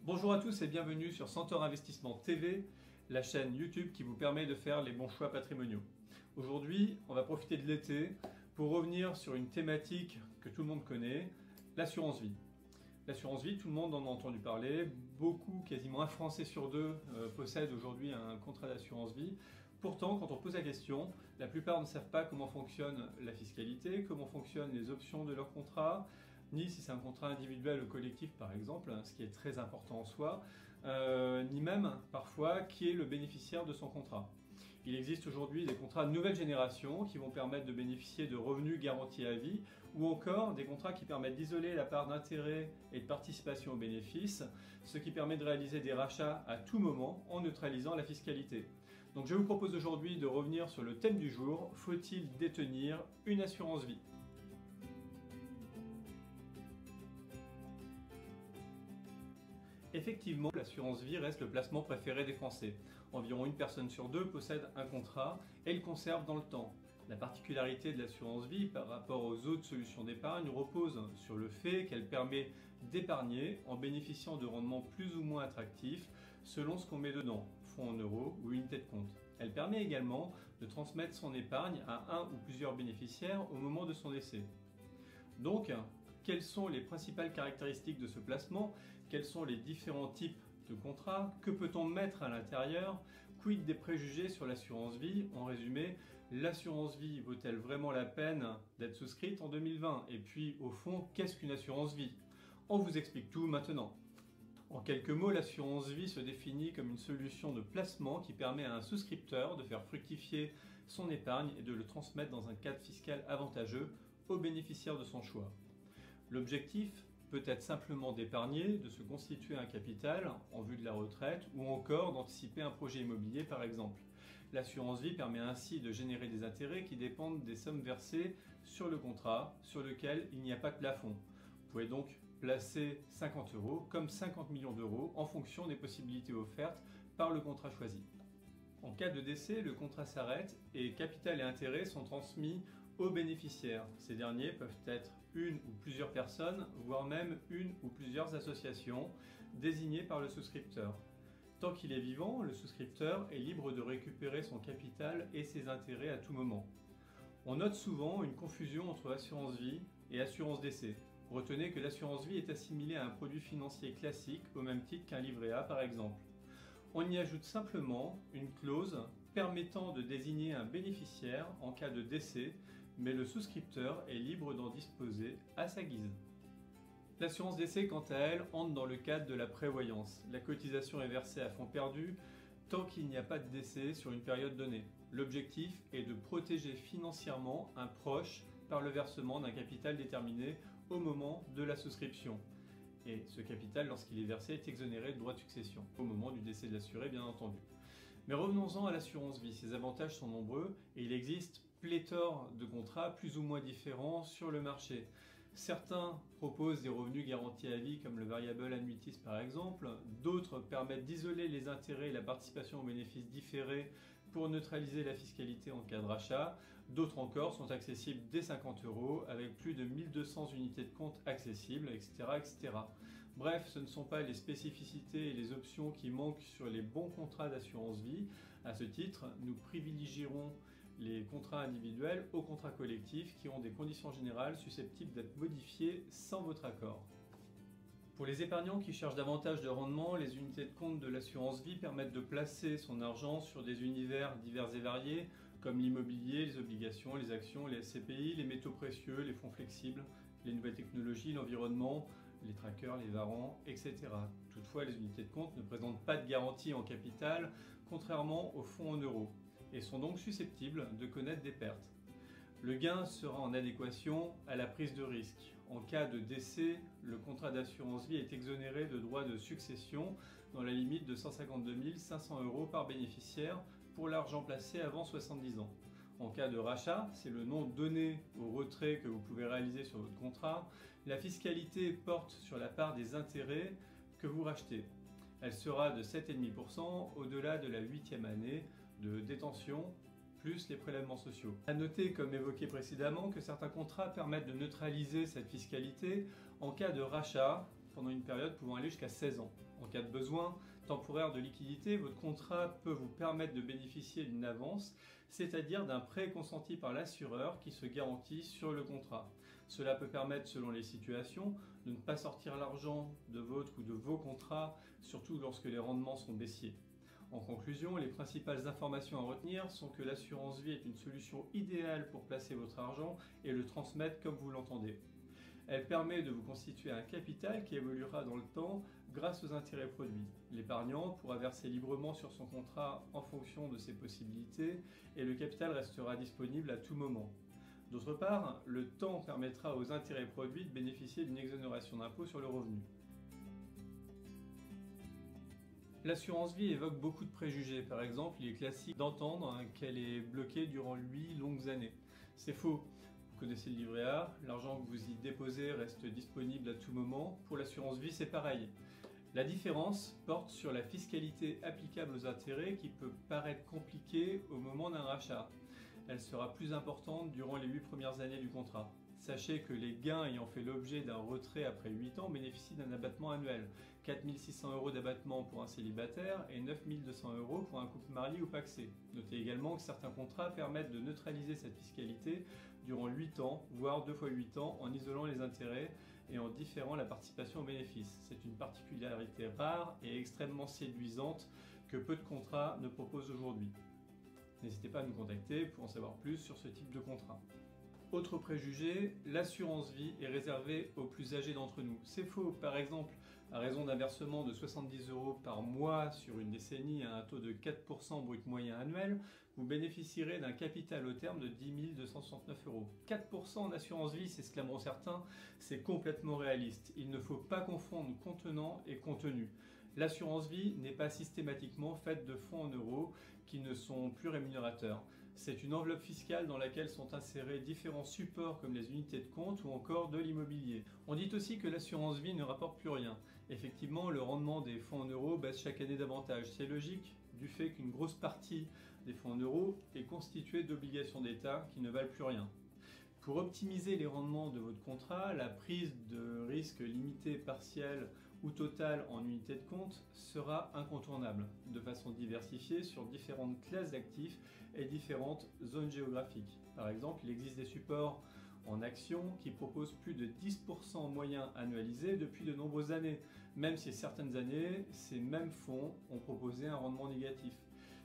Bonjour à tous et bienvenue sur Centaure Investissement TV, la chaîne YouTube qui vous permet de faire les bons choix patrimoniaux. Aujourd'hui, on va profiter de l'été pour revenir sur une thématique que tout le monde connaît, l'assurance vie. L'assurance vie, tout le monde en a entendu parler, beaucoup, quasiment un Français sur deux possède aujourd'hui un contrat d'assurance vie. Pourtant, quand on pose la question, la plupart ne savent pas comment fonctionne la fiscalité, comment fonctionnent les options de leur contrat, ni si c'est un contrat individuel ou collectif par exemple, ce qui est très important en soi, ni même parfois qui est le bénéficiaire de son contrat. Il existe aujourd'hui des contrats de nouvelle génération qui vont permettre de bénéficier de revenus garantis à vie ou encore des contrats qui permettent d'isoler la part d'intérêt et de participation aux bénéfices, ce qui permet de réaliser des rachats à tout moment en neutralisant la fiscalité. Donc je vous propose aujourd'hui de revenir sur le thème du jour, faut-il détenir une assurance vie ? Effectivement, l'assurance vie reste le placement préféré des Français. Environ une personne sur deux possède un contrat et le conserve dans le temps. La particularité de l'assurance vie par rapport aux autres solutions d'épargne repose sur le fait qu'elle permet d'épargner en bénéficiant de rendements plus ou moins attractifs selon ce qu'on met dedans, fonds en euros ou unité de compte. Elle permet également de transmettre son épargne à un ou plusieurs bénéficiaires au moment de son décès. Donc, quelles sont les principales caractéristiques de ce placement? Quels sont les différents types de contrats? Que peut-on mettre à l'intérieur? Quid des préjugés sur l'assurance vie? En résumé, l'assurance vie vaut-elle vraiment la peine d'être souscrite en 2020? Et puis, au fond, qu'est-ce qu'une assurance vie? On vous explique tout maintenant. En quelques mots, l'assurance vie se définit comme une solution de placement qui permet à un souscripteur de faire fructifier son épargne et de le transmettre dans un cadre fiscal avantageux aux bénéficiaires de son choix. L'objectif peut être simplement d'épargner, de se constituer un capital en vue de la retraite ou encore d'anticiper un projet immobilier par exemple. L'assurance vie permet ainsi de générer des intérêts qui dépendent des sommes versées sur le contrat sur lequel il n'y a pas de plafond. Vous pouvez donc placer 50 € comme 50 millions d'euros en fonction des possibilités offertes par le contrat choisi. En cas de décès, le contrat s'arrête et capital et intérêts sont transmis aux bénéficiaires. Ces derniers peuvent être une ou plusieurs personnes, voire même une ou plusieurs associations désignées par le souscripteur. Tant qu'il est vivant, le souscripteur est libre de récupérer son capital et ses intérêts à tout moment. On note souvent une confusion entre assurance vie et assurance décès. Retenez que l'assurance vie est assimilée à un produit financier classique au même titre qu'un livret A par exemple. On y ajoute simplement une clause permettant de désigner un bénéficiaire en cas de décès, mais le souscripteur est libre d'en disposer à sa guise. L'assurance décès, quant à elle, entre dans le cadre de la prévoyance. La cotisation est versée à fonds perdu tant qu'il n'y a pas de décès sur une période donnée. L'objectif est de protéger financièrement un proche par le versement d'un capital déterminé au moment de la souscription. Et ce capital, lorsqu'il est versé, est exonéré de droits de succession, au moment du décès de l'assuré, bien entendu. Mais revenons-en à l'assurance vie. Ses avantages sont nombreux et il existe pléthore de contrats plus ou moins différents sur le marché. Certains proposent des revenus garantis à vie comme le variable annuities par exemple, d'autres permettent d'isoler les intérêts et la participation aux bénéfices différés pour neutraliser la fiscalité en cas de rachat, d'autres encore sont accessibles dès 50 € avec plus de 1200 unités de compte accessibles, etc., etc. Bref, ce ne sont pas les spécificités et les options qui manquent sur les bons contrats d'assurance vie. À ce titre, nous privilégierons les contrats individuels aux contrats collectifs qui ont des conditions générales susceptibles d'être modifiées sans votre accord. Pour les épargnants qui cherchent davantage de rendement, les unités de compte de l'assurance vie permettent de placer son argent sur des univers divers et variés comme l'immobilier, les obligations, les actions, les SCPI, les métaux précieux, les fonds flexibles, les nouvelles technologies, l'environnement, les trackers, les varants, etc. Toutefois, les unités de compte ne présentent pas de garantie en capital, contrairement aux fonds en euros, et sont donc susceptibles de connaître des pertes. Le gain sera en adéquation à la prise de risque. En cas de décès, le contrat d'assurance vie est exonéré de droits de succession dans la limite de 152 500 € par bénéficiaire pour l'argent placé avant 70 ans. En cas de rachat, c'est le nom donné au retrait que vous pouvez réaliser sur votre contrat, la fiscalité porte sur la part des intérêts que vous rachetez. Elle sera de 7,5% au-delà de la 8e année de détention plus les prélèvements sociaux. A noter, comme évoqué précédemment, que certains contrats permettent de neutraliser cette fiscalité en cas de rachat pendant une période pouvant aller jusqu'à 16 ans. En cas de besoin temporaire de liquidité, votre contrat peut vous permettre de bénéficier d'une avance, c'est-à-dire d'un prêt consenti par l'assureur qui se garantit sur le contrat. Cela peut permettre, selon les situations, de ne pas sortir l'argent de votre ou de vos contrats, surtout lorsque les rendements sont baissiers. En conclusion, les principales informations à retenir sont que l'assurance vie est une solution idéale pour placer votre argent et le transmettre comme vous l'entendez. Elle permet de vous constituer un capital qui évoluera dans le temps grâce aux intérêts produits. L'épargnant pourra verser librement sur son contrat en fonction de ses possibilités et le capital restera disponible à tout moment. D'autre part, le temps permettra aux intérêts produits de bénéficier d'une exonération d'impôt sur le revenu. L'assurance vie évoque beaucoup de préjugés. Par exemple, il est classique d'entendre qu'elle est bloquée durant 8 longues années. C'est faux. Vous connaissez le livret A, l'argent que vous y déposez reste disponible à tout moment. Pour l'assurance vie, c'est pareil. La différence porte sur la fiscalité applicable aux intérêts qui peut paraître compliquée au moment d'un rachat. Elle sera plus importante durant les 8 premières années du contrat. Sachez que les gains ayant fait l'objet d'un retrait après 8 ans bénéficient d'un abattement annuel. 4 600 € d'abattement pour un célibataire et 9 200 € pour un couple marié ou pacsé. Notez également que certains contrats permettent de neutraliser cette fiscalité durant 8 ans, voire 2 fois 8 ans, en isolant les intérêts et en différant la participation aux bénéfices. C'est une particularité rare et extrêmement séduisante que peu de contrats ne proposent aujourd'hui. N'hésitez pas à nous contacter pour en savoir plus sur ce type de contrat. Autre préjugé, l'assurance vie est réservée aux plus âgés d'entre nous. C'est faux. Par exemple, à raison d'un versement de 70 € par mois sur une décennie à un taux de 4% brut moyen annuel, vous bénéficierez d'un capital au terme de 10 269 €. 4% en assurance vie, s'exclameront certains, c'est complètement réaliste. Il ne faut pas confondre contenant et contenu. L'assurance vie n'est pas systématiquement faite de fonds en euros qui ne sont plus rémunérateurs. C'est une enveloppe fiscale dans laquelle sont insérés différents supports comme les unités de compte ou encore de l'immobilier. On dit aussi que l'assurance vie ne rapporte plus rien. Effectivement, le rendement des fonds en euros baisse chaque année davantage. C'est logique du fait qu'une grosse partie des fonds en euros est constituée d'obligations d'État qui ne valent plus rien. Pour optimiser les rendements de votre contrat, la prise de risque limitée, partielle ou totale en unité de compte sera incontournable, de façon diversifiée sur différentes classes d'actifs et différentes zones géographiques. Par exemple, il existe des supports en actions qui proposent plus de 10% en moyen annualisé depuis de nombreuses années, même si certaines années, ces mêmes fonds ont proposé un rendement négatif.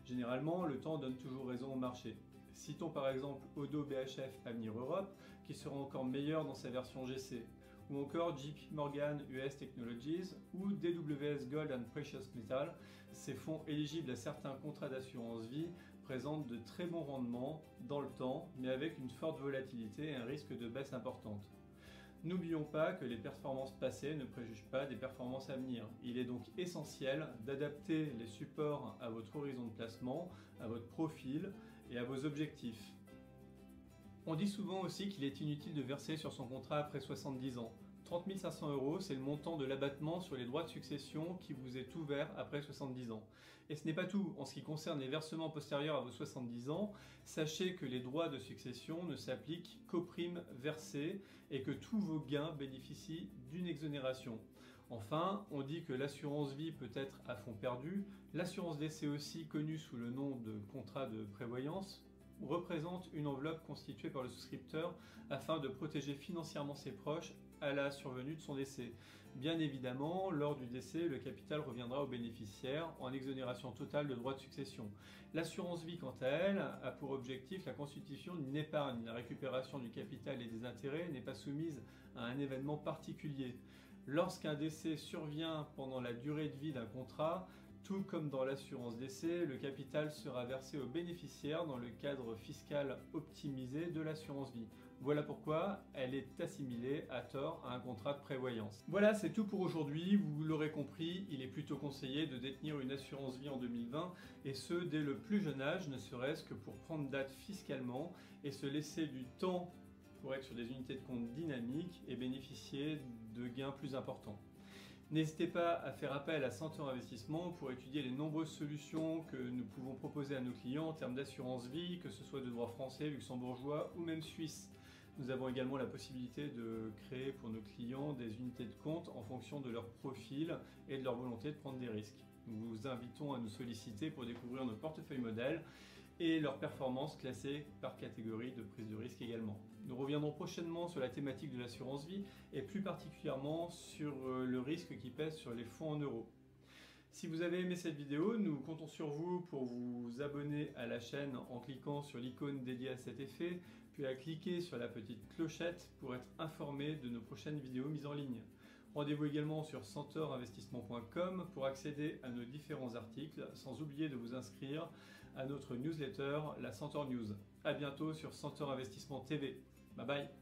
Généralement, le temps donne toujours raison au marché. Citons par exemple Oddo BHF Avenir Europe, qui sera encore meilleur dans sa version GC, ou encore JP Morgan US Technologies ou DWS Gold and Precious Metal. Ces fonds éligibles à certains contrats d'assurance vie présentent de très bons rendements dans le temps, mais avec une forte volatilité et un risque de baisse importante. N'oublions pas que les performances passées ne préjugent pas des performances à venir. Il est donc essentiel d'adapter les supports à votre horizon de placement, à votre profil et à vos objectifs. On dit souvent aussi qu'il est inutile de verser sur son contrat après 70 ans. 30 500 €, c'est le montant de l'abattement sur les droits de succession qui vous est ouvert après 70 ans. Et ce n'est pas tout. En ce qui concerne les versements postérieurs à vos 70 ans, sachez que les droits de succession ne s'appliquent qu'aux primes versées et que tous vos gains bénéficient d'une exonération. Enfin, on dit que l'assurance vie peut être à fonds perdu. L'assurance décès aussi, connue sous le nom de contrat de prévoyance, représente une enveloppe constituée par le souscripteur afin de protéger financièrement ses proches à la survenue de son décès. Bien évidemment, lors du décès, le capital reviendra au bénéficiaire en exonération totale de droits de succession. L'assurance vie, quant à elle, a pour objectif la constitution d'une épargne. La récupération du capital et des intérêts n'est pas soumise à un événement particulier. Lorsqu'un décès survient pendant la durée de vie d'un contrat, tout comme dans l'assurance décès, le capital sera versé aux bénéficiaires dans le cadre fiscal optimisé de l'assurance vie. Voilà pourquoi elle est assimilée à tort à un contrat de prévoyance. Voilà, c'est tout pour aujourd'hui. Vous l'aurez compris, il est plutôt conseillé de détenir une assurance vie en 2020 et ce dès le plus jeune âge, ne serait-ce que pour prendre date fiscalement et se laisser du temps pour être sur des unités de compte dynamiques et bénéficier de gains plus importants. N'hésitez pas à faire appel à Centaure Investissement pour étudier les nombreuses solutions que nous pouvons proposer à nos clients en termes d'assurance vie, que ce soit de droit français, luxembourgeois ou même suisse. Nous avons également la possibilité de créer pour nos clients des unités de compte en fonction de leur profil et de leur volonté de prendre des risques. Nous vous invitons à nous solliciter pour découvrir nos portefeuilles modèles et leurs performances classées par catégorie de prise de risque également. Nous reviendrons prochainement sur la thématique de l'assurance vie et plus particulièrement sur le risque qui pèse sur les fonds en euros. Si vous avez aimé cette vidéo, nous comptons sur vous pour vous abonner à la chaîne en cliquant sur l'icône dédiée à cet effet, puis à cliquer sur la petite clochette pour être informé de nos prochaines vidéos mises en ligne. Rendez-vous également sur centaurinvestissement.com pour accéder à nos différents articles, sans oublier de vous inscrire à notre newsletter, la Centaure News. A bientôt sur Centaure Investissement TV. Bye bye.